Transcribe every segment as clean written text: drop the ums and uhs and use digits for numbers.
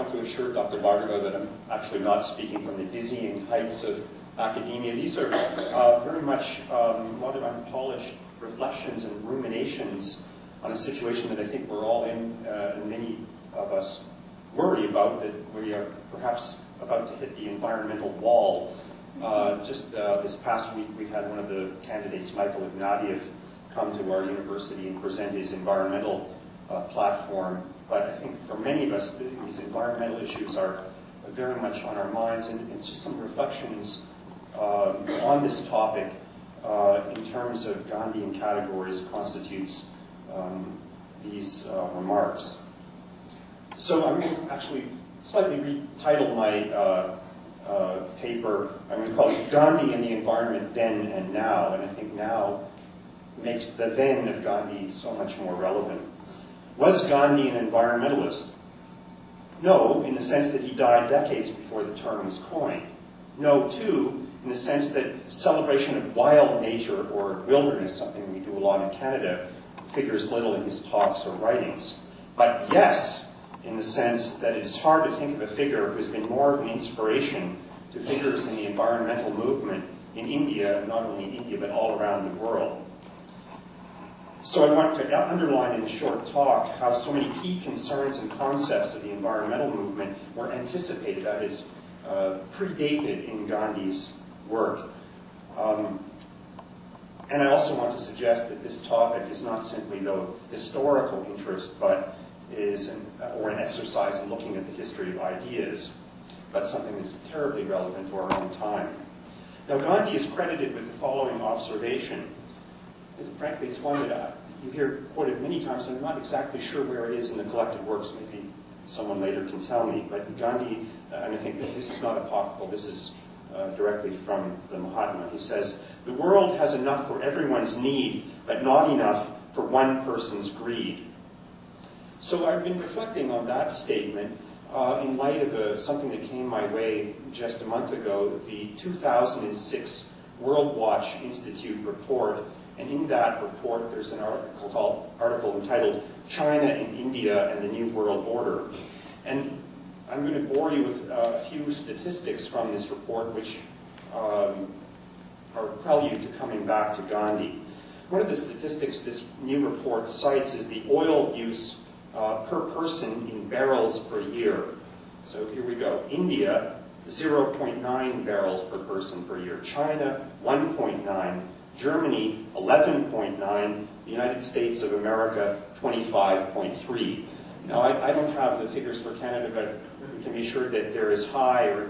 want to assure Dr. Bargo that I'm actually not speaking from the dizzying heights of academia. These are very much rather unpolished reflections and ruminations on a situation that I think we're all in, and many of us worry about, that we are perhaps about to hit the environmental wall. Just this past week, we had one of the candidates, Michael Ignatieff, come to our university and present his environmental platform. But I think for many of us, these environmental issues are very much on our minds, and just some reflections on this topic in terms of Gandhian categories constitutes these remarks. So I'm going to actually slightly retitle my paper. I'm going to call it Gandhi and the Environment Then and Now, and I think now makes the then of Gandhi so much more relevant. Was Gandhi an environmentalist? No, in the sense that he died decades before the term was coined. No, too, in the sense that celebration of wild nature or wilderness, something we do a lot in Canada, figures little in his talks or writings. But yes, in the sense that it is hard to think of a figure who has been more of an inspiration to figures in the environmental movement in India, and not only in India, but all around the world. So I want to underline in a short talk how so many key concerns and concepts of the environmental movement were anticipated, that is, predated in Gandhi's work. And I also want to suggest that this topic is not simply of historical interest, but is an exercise in looking at the history of ideas, but something that's terribly relevant to our own time. Now, Gandhi is credited with the following observation. Frankly, it's one that you hear quoted many times, and I'm not exactly sure where it is in the collected works. Maybe someone later can tell me. But Gandhi, and I think that this is not apocryphal, this is directly from the Mahatma. He says, "The world has enough for everyone's need, but not enough for one person's greed." So I've been reflecting on that statement in light of something that came my way just a month ago, the 2006 World Watch Institute report. And in that report, there's an article entitled "China and India and the New World Order." And I'm going to bore you with a few statistics from this report, which are prelude to coming back to Gandhi. One of the statistics this new report cites is the oil use per person in barrels per year. So here we go. India, 0.9 barrels per person per year. China, 1.9. Germany, 11.9. The United States of America, 25.3. Now, I don't have the figures for Canada, but we can be sure that there is high or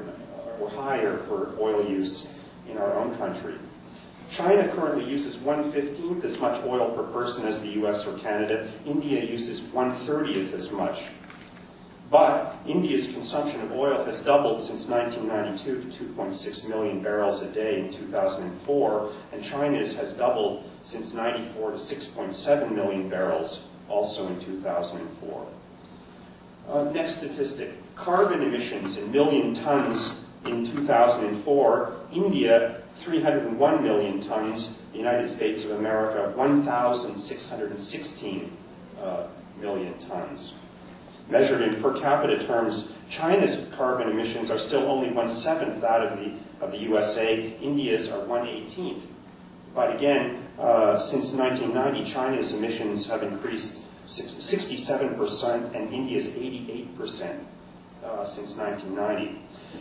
higher for oil use in our own country. China currently uses 1/15 as much oil per person as the US or Canada. India uses 1/30 as much. But India's consumption of oil has doubled since 1992 to 2.6 million barrels a day in 2004, and China's has doubled since 94 to 6.7 million barrels, also in 2004. Next statistic, carbon emissions in million tons in 2004, India 301 million tons, the United States of America 1,616 million tons. Measured in per capita terms, China's carbon emissions are still only 1/7 that of the USA. India's are 1/18. But again, since 1990, China's emissions have increased 67%, and India's 88% since 1990.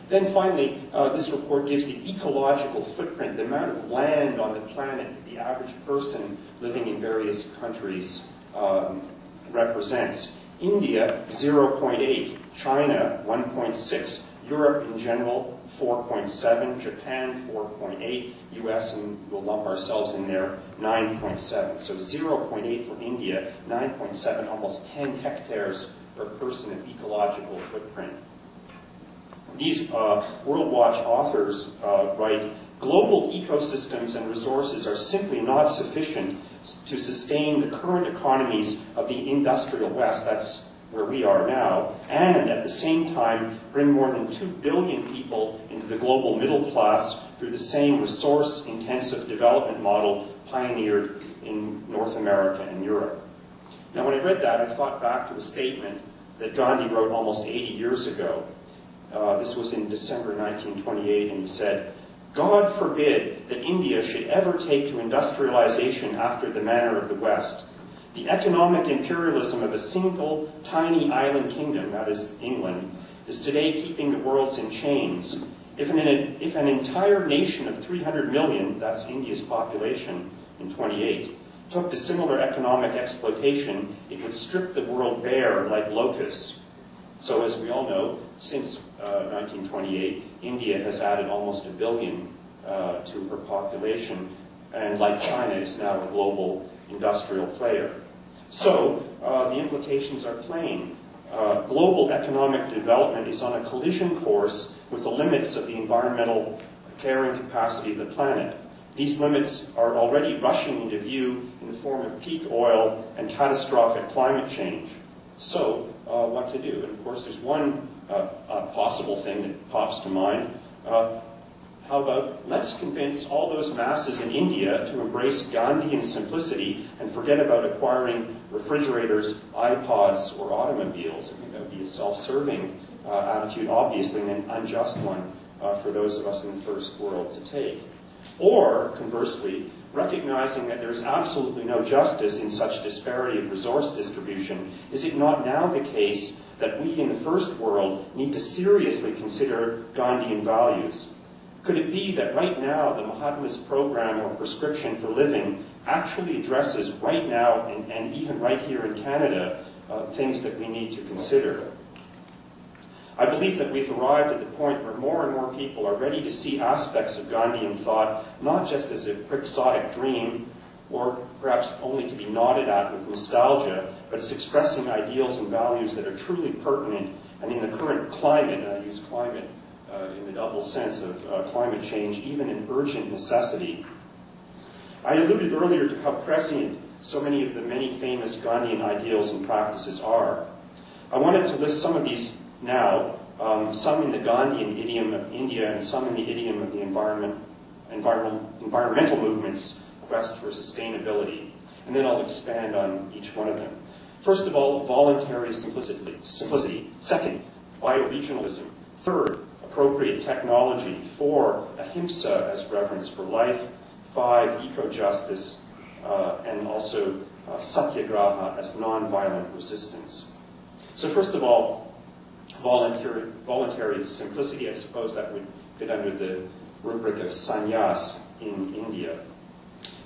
Then finally, this report gives the ecological footprint, the amount of land on the planet that the average person living in various countries represents. India, 0.8, China, 1.6, Europe in general, 4.7, Japan, 4.8, US, and we'll lump ourselves in there, 9.7. So 0.8 for India, 9.7, almost 10 hectares per person of ecological footprint. These World Watch authors write, global ecosystems and resources are simply not sufficient to sustain the current economies of the industrial West, that's where we are now, and at the same time bring more than 2 billion people into the global middle class through the same resource-intensive development model pioneered in North America and Europe. Now, when I read that, I thought back to a statement that Gandhi wrote almost 80 years ago. This was in December 1928, and he said, "God forbid that India should ever take to industrialization after the manner of the West. The economic imperialism of a single tiny island kingdom, that is England, is today keeping the world in chains. If an entire nation of 300 million, that's India's population in 28, took to similar economic exploitation, it would strip the world bare like locusts." So as we all know, since 1928, India has added almost 1 billion to her population, and like China is now a global industrial player. So the implications are plain. Global economic development is on a collision course with the limits of the environmental carrying capacity of the planet. These limits are already rushing into view in the form of peak oil and catastrophic climate change. So what to do? And of course, there's one possible thing that pops to mind. How about let's convince all those masses in India to embrace Gandhian simplicity and forget about acquiring refrigerators, iPods, or automobiles. I think that would be a self-serving attitude, obviously, and an unjust one for those of us in the first world to take. Or, conversely, recognizing that there's absolutely no justice in such disparity of resource distribution, is it not now the case that we in the first world need to seriously consider Gandhian values? Could it be that right now the Mahatma's program or prescription for living actually addresses right now, and even right here in Canada, things that we need to consider? I believe that we've arrived at the point where more and more people are ready to see aspects of Gandhian thought not just as a quixotic dream, or perhaps only to be nodded at with nostalgia, but as expressing ideals and values that are truly pertinent and in the current climate, and I use climate in the double sense of climate change, even an urgent necessity. I alluded earlier to how prescient so many of the many famous Gandhian ideals and practices are. I wanted to list some of these now, some in the Gandhian idiom of India and some in the idiom of the environmental movement's quest for sustainability. And then I'll expand on each one of them. First of all, voluntary simplicity. Second, bioregionalism. Third, appropriate technology. 4, ahimsa as reverence for life. 5, eco-justice. And also satyagraha as non-violent resistance. So first of all, voluntary simplicity. I suppose that would fit under the rubric of sannyas in India.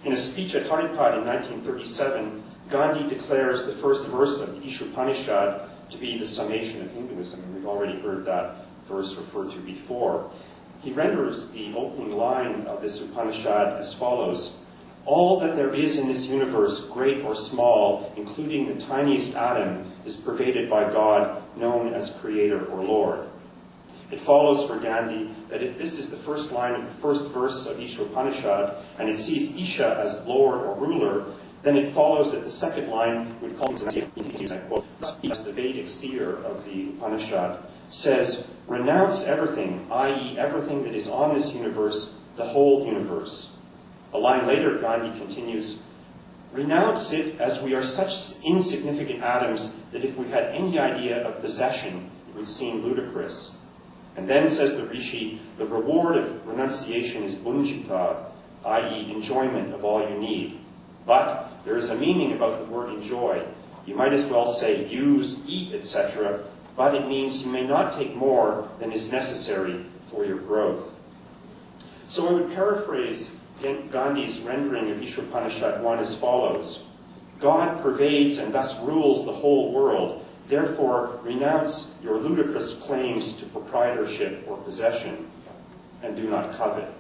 In a speech at Haripad in 1937, Gandhi declares the first verse of the Ishopanishad to be the summation of Hinduism. And we've already heard that verse referred to before. He renders the opening line of this Upanishad as follows: "All that there is in this universe, great or small, including the tiniest atom, is pervaded by God, known as Creator or Lord." It follows for Gandhi that if this is the first line of the first verse of Ishopanishad, and it sees Isha as Lord or ruler, then it follows that the second line would call him, I quote, as the Vedic seer of the Upanishad says, "Renounce everything, i.e. everything that is on this universe, the whole universe." A line later, Gandhi continues, "Renounce it as we are such insignificant atoms that if we had any idea of possession, it would seem ludicrous." And then says the Rishi, "The reward of renunciation is bunjita, i.e. enjoyment of all you need. But there is a meaning about the word enjoy. You might as well say use, eat, etc., but it means you may not take more than is necessary for your growth." So I would paraphrase Gandhi's rendering of Ishopanishad 1 as follows: "God pervades and thus rules the whole world. Therefore, renounce your ludicrous claims to proprietorship or possession, and do not covet."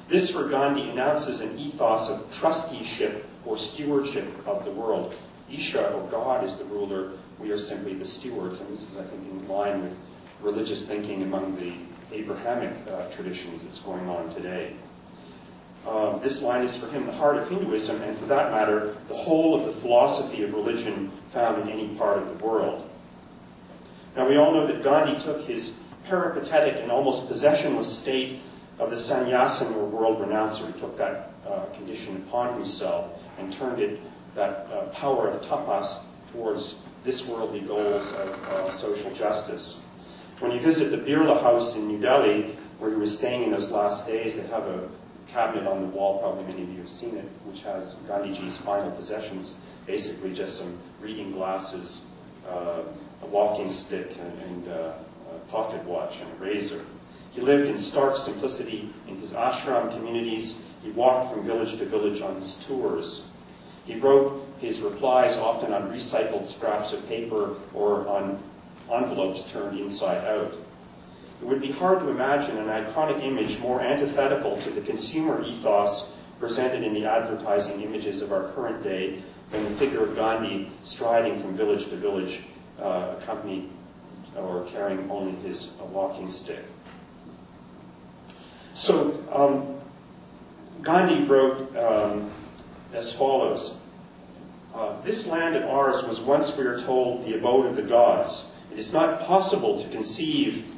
This, for Gandhi, announces an ethos of trusteeship or stewardship of the world. Isha, or God, is the ruler. We are simply the stewards. And this is, I think, in line with religious thinking among the Abrahamic traditions that's going on today. This line is for him the heart of Hinduism, and for that matter, the whole of the philosophy of religion found in any part of the world. Now, we all know that Gandhi took his peripatetic and almost possessionless state of the sannyasin or world renouncer. He took that condition upon himself and turned it, that power of tapas, towards this worldly goals of social justice. When you visit the Birla House in New Delhi, where he was staying in those last days, they have a cabinet on the wall, probably many of you have seen it, which has Gandhiji's final possessions, basically just some reading glasses, a walking stick, and a pocket watch and a razor. He lived in stark simplicity in his ashram communities. He walked from village to village on his tours. He wrote his replies often on recycled scraps of paper or on envelopes turned inside out. It would be hard to imagine an iconic image more antithetical to the consumer ethos presented in the advertising images of our current day than the figure of Gandhi striding from village to village, accompanied or carrying only his walking stick. So Gandhi wrote as follows. This land of ours was once, we are told, the abode of the gods. It is not possible to conceive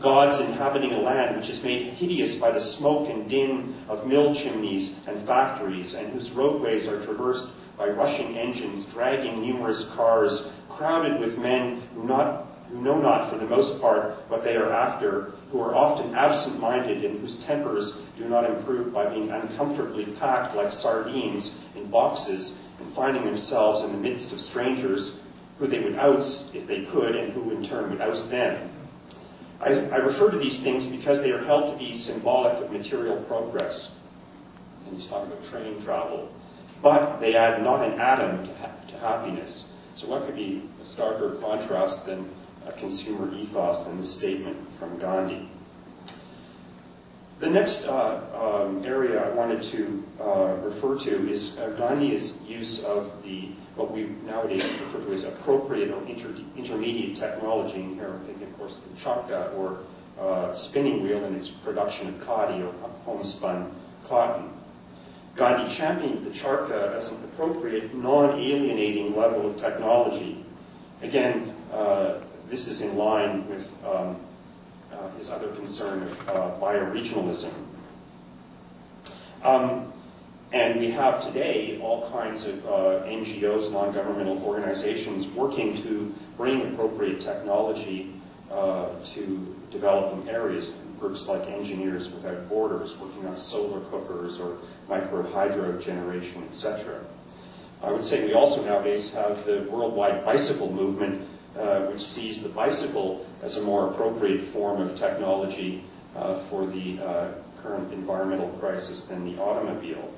gods inhabiting a land which is made hideous by the smoke and din of mill chimneys and factories, and whose roadways are traversed by rushing engines, dragging numerous cars, crowded with men who know not for the most part what they are after, who are often absent-minded and whose tempers do not improve by being uncomfortably packed like sardines in boxes and finding themselves in the midst of strangers who they would oust if they could and who in turn would oust them. I refer to these things because they are held to be symbolic of material progress. And he's talking about train travel. But they add not an atom to happiness. So what could be a starker contrast than a consumer ethos than this statement from Gandhi? The next area I wanted to refer to is Gandhi's use of what we nowadays refer to as appropriate or intermediate technology. And here I'm thinking, of course, the charkha, or spinning wheel, and its production of khadi, or homespun cotton. Gandhi championed the charkha as an appropriate, non-alienating level of technology. Again, this is in line with his other concern of bioregionalism. And we have today all kinds of NGOs, non-governmental organizations, working to bring appropriate technology to developing areas. Groups like Engineers Without Borders, working on solar cookers or micro-hydro generation, etc. I would say we also nowadays have the worldwide bicycle movement, which sees the bicycle as a more appropriate form of technology for the current environmental crisis than the automobile.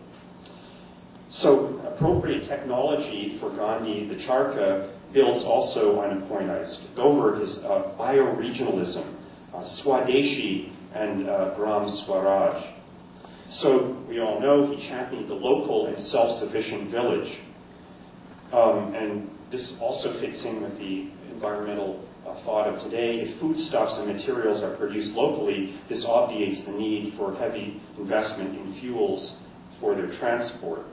So appropriate technology for Gandhi, the charkha, builds also on a point I skipped over, his bioregionalism, Swadeshi and Gram Swaraj. So we all know he championed the local and self-sufficient village. And this also fits in with the environmental thought of today. If foodstuffs and materials are produced locally, this obviates the need for heavy investment in fuels for their transport.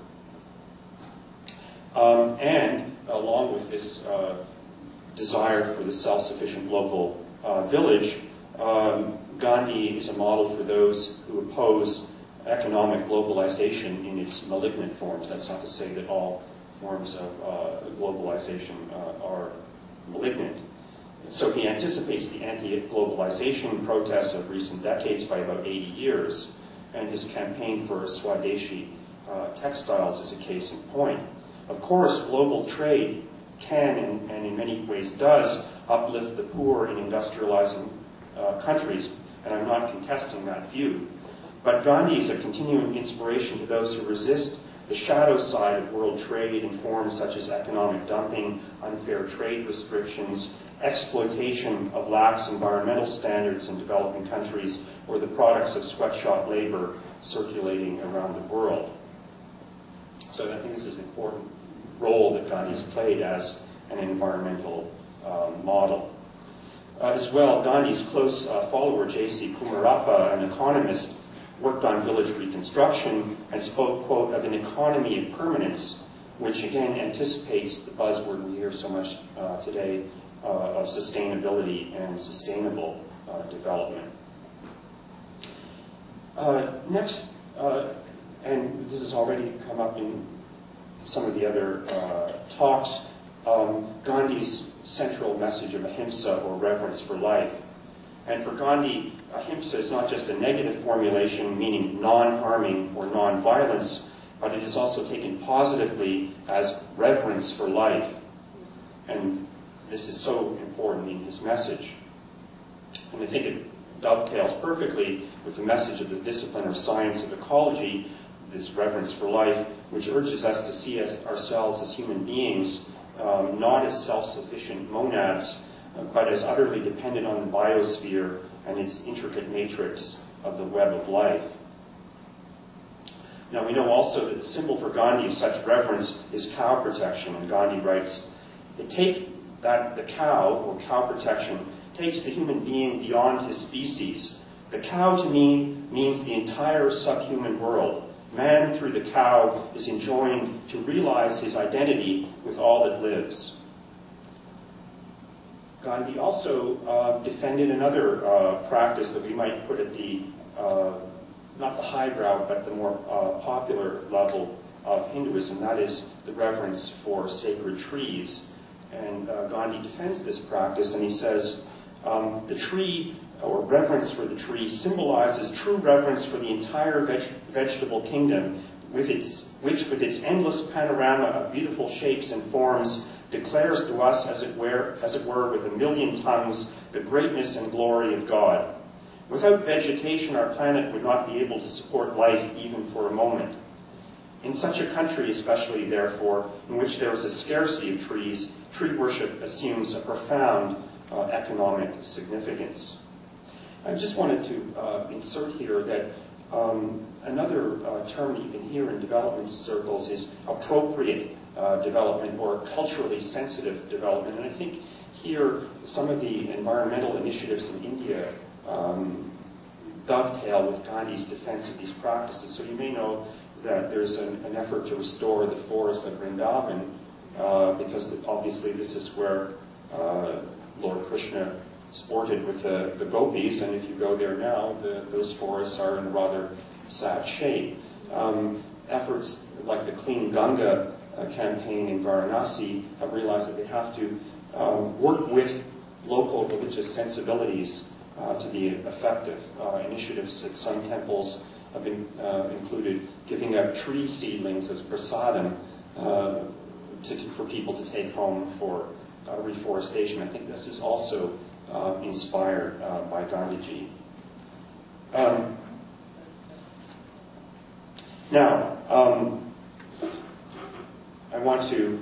And along with this desire for the self-sufficient local village, Gandhi is a model for those who oppose economic globalization in its malignant forms. That's not to say that all forms of globalization are malignant. So he anticipates the anti-globalization protests of recent decades by about 80 years, and his campaign for Swadeshi textiles is a case in point. Of course, global trade can, and in many ways does, uplift the poor in industrializing countries, and I'm not contesting that view. But Gandhi is a continuing inspiration to those who resist the shadow side of world trade in forms such as economic dumping, unfair trade restrictions, exploitation of lax environmental standards in developing countries, or the products of sweatshop labor circulating around the world. So I think this is an important role that Gandhi's played as an environmental model. As well, Gandhi's close follower, J.C. Kumarappa, an economist, worked on village reconstruction and spoke, quote, of an economy of permanence, which again anticipates the buzzword we hear so much today of sustainability and sustainable development. Next, and this has already come up in some of the other talks, Gandhi's central message of ahimsa, or reverence for life. And for Gandhi, ahimsa is not just a negative formulation meaning non-harming or non-violence, but it is also taken positively as reverence for life. And this is so important in his message. And I think it dovetails perfectly with the message of the discipline of science of ecology, this reverence for life, which urges us to see ourselves as human beings, not as self-sufficient monads, but as utterly dependent on the biosphere and its intricate matrix of the web of life. Now we know also that the symbol for Gandhi of such reverence is cow protection, and Gandhi writes, the cow, or cow protection, takes the human being beyond his species. The cow to me means the entire subhuman world. Man, through the cow, is enjoined to realize his identity with all that lives. Gandhi also defended another practice that we might put at the, not the highbrow, but the more popular level of Hinduism, that is the reverence for sacred trees. And Gandhi defends this practice, and he says, the tree, or reverence for the tree, symbolizes true reverence for the entire vegetable kingdom, which with its endless panorama of beautiful shapes and forms declares to us, as it were, with a million tongues, the greatness and glory of God. Without vegetation, our planet would not be able to support life even for a moment. In such a country, especially, therefore, in which there is a scarcity of trees, tree worship assumes a profound economic significance. I just wanted to insert here that another term that you can hear in development circles is appropriate development, or culturally sensitive development. And I think here some of the environmental initiatives in India dovetail with Gandhi's defense of these practices. So you may know that there's an effort to restore the forests of Vrindavan, because obviously this is where Lord Krishna sported with the gopis, and if you go there now, those forests are in a rather sad shape. Efforts like the Clean Ganga campaign in Varanasi have realized that they have to work with local religious sensibilities to be effective. Initiatives at some temples have been included giving out tree seedlings as prasadam for people to take home for reforestation. I think this is also inspired by Gandhiji. Now, I want to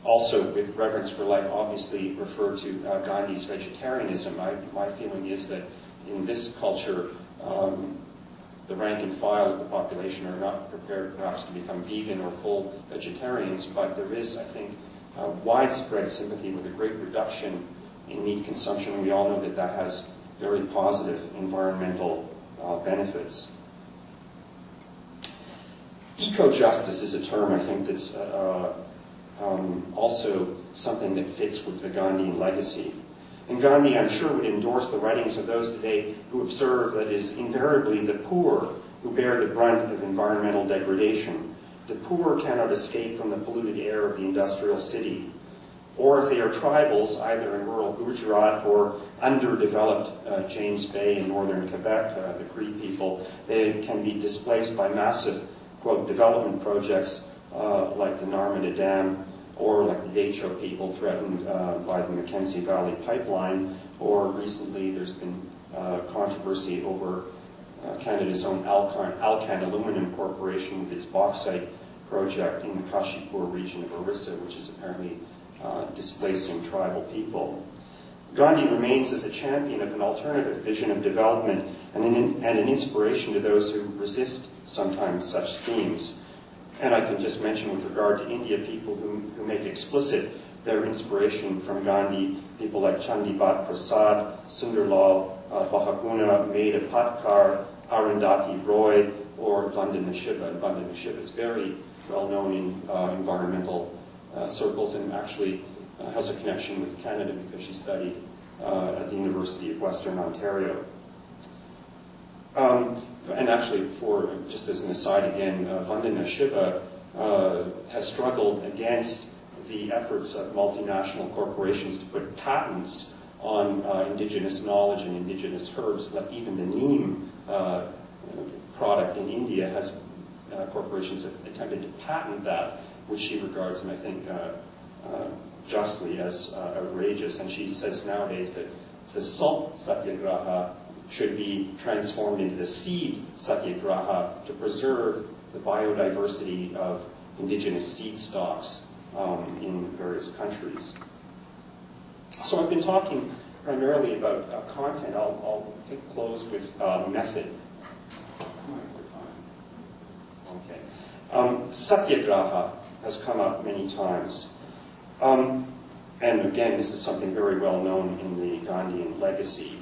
also, with reverence for life, obviously refer to Gandhi's vegetarianism. My feeling is that in this culture, the rank and file of the population are not prepared perhaps to become vegan or full vegetarians, but there is, I think, widespread sympathy with a great reduction in meat consumption, and we all know that that has very positive environmental benefits. Eco-justice is a term, I think, that's also something that fits with the Gandhian legacy. And Gandhi, I'm sure, would endorse the writings of those today who observe that it is invariably the poor who bear the brunt of environmental degradation. The poor cannot escape from the polluted air of the industrial city. Or if they are tribals, either in rural Gujarat or underdeveloped James Bay in northern Quebec, the Cree people, they can be displaced by massive, quote, development projects like the Narmada Dam, or like the Decho people threatened by the Mackenzie Valley Pipeline, or recently there's been controversy over Canada's own Alcan Aluminum Corporation with its bauxite project in the Kashipur region of Orissa, which is apparently displacing tribal people. Gandhi remains as a champion of an alternative vision of development and an inspiration to those who resist sometimes such schemes. And I can just mention with regard to India, people who make explicit their inspiration from Gandhi, people like Chandibat Prasad, Sundarlal Bahaguna, Maida Patkar, Arundhati Roy, or Vandana Shiva. And Vandana Shiva is very well known in environmental circles, and actually has a connection with Canada because she studied at the University of Western Ontario. And actually, just as an aside again, Vandana Shiva has struggled against the efforts of multinational corporations to put patents on indigenous knowledge and indigenous herbs. Like even the neem product in India has corporations have attempted to patent that, which she regards, and I think justly, as outrageous. And she says nowadays that the salt satyagraha should be transformed into the seed satyagraha to preserve the biodiversity of indigenous seed stocks in various countries. So I've been talking primarily about content. I'll close with method. Okay. Satyagraha has come up many times. And again, this is something very well known in the Gandhian legacy.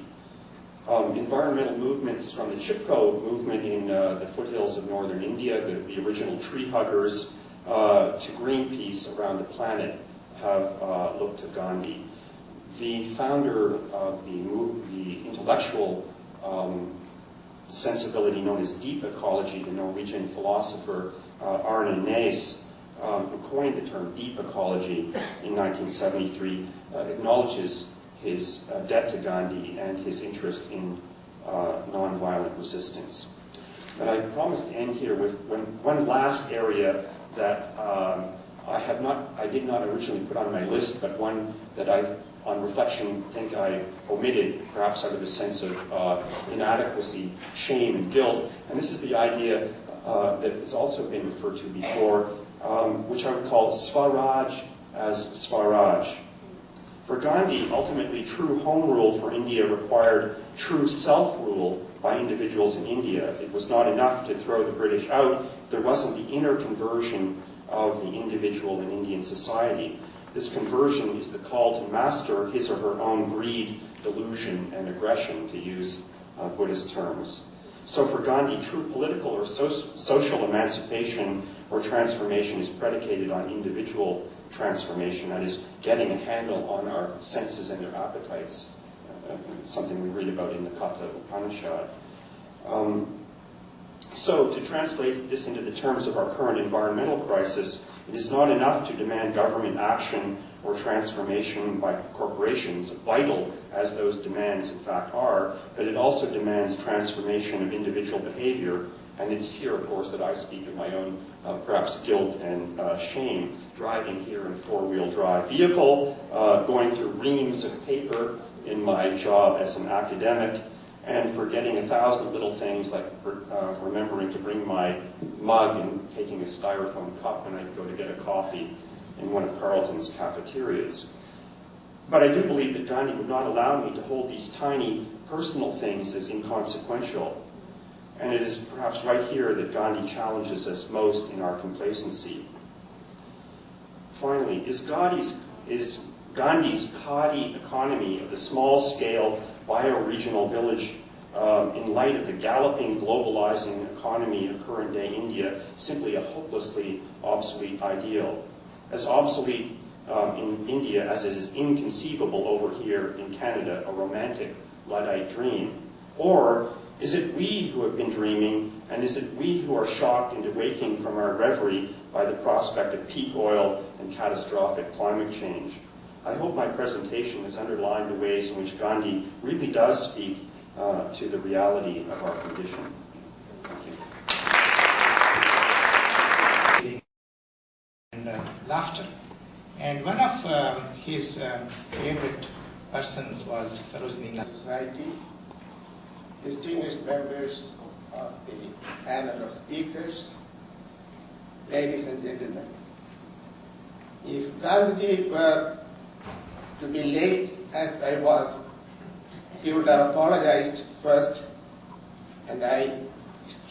Environmental movements from the Chipko movement in the foothills of northern India, the original tree huggers, to Greenpeace around the planet have looked to Gandhi. The founder of the intellectual sensibility known as deep ecology, the Norwegian philosopher Arne Næss, who coined the term deep ecology in 1973, acknowledges his debt to Gandhi and his interest in nonviolent resistance. And I promised to end here with one last area that I did not originally put on my list, but one that I, on reflection, think I omitted, perhaps out of a sense of inadequacy, shame, and guilt. And this is the idea that has also been referred to before, which I would call Swaraj as Swaraj. For Gandhi, ultimately, true home rule for India required true self-rule by individuals in India. It was not enough to throw the British out. There wasn't the inner conversion of the individual in Indian society. This conversion is the call to master his or her own greed, delusion, and aggression, to use Buddhist terms. So for Gandhi, true political or social emancipation or transformation is predicated on individual transformation, that is, getting a handle on our senses and their appetites, something we read about in the Katha Upanishad. So to translate this into the terms of our current environmental crisis, it is not enough to demand government action or transformation by corporations, vital as those demands in fact are, but it also demands transformation of individual behavior. And it is here, of course, that I speak of my own perhaps guilt and shame, driving here in a four-wheel drive vehicle, going through reams of paper in my job as an academic, and forgetting 1,000 little things like remembering to bring my mug and taking a styrofoam cup when I go to get a coffee in one of Carleton's cafeterias. But I do believe that Gandhi would not allow me to hold these tiny personal things as inconsequential. And it is perhaps right here that Gandhi challenges us most in our complacency. Finally, is Gandhi's Khadi economy of the small-scale bioregional village in light of the galloping, globalizing economy of current-day India simply a hopelessly obsolete ideal? As obsolete in India as it is inconceivable over here in Canada, a romantic Luddite dream? Or is it we who have been dreaming, and is it we who are shocked into waking from our reverie by the prospect of peak oil and catastrophic climate change? I hope my presentation has underlined the ways in which Gandhi really does speak to the reality of our condition. Thank you. And laughter. And one of his favorite persons was Sarojini Naidu. Society, distinguished members of the panel of speakers, ladies and gentlemen. If Gandhiji were to be late as I was, he would have apologized first, and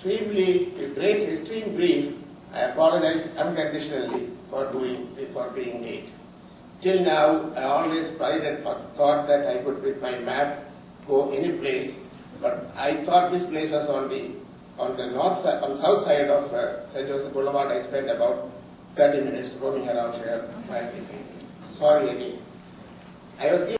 with great extreme grief, I apologize unconditionally for being late. Till now, I always prided or thought that I could, with my map, go any place, but I thought this place was on the north side, on the south side of St. Joseph Boulevard. I spent about 30 minutes roaming around here. Sorry again. I was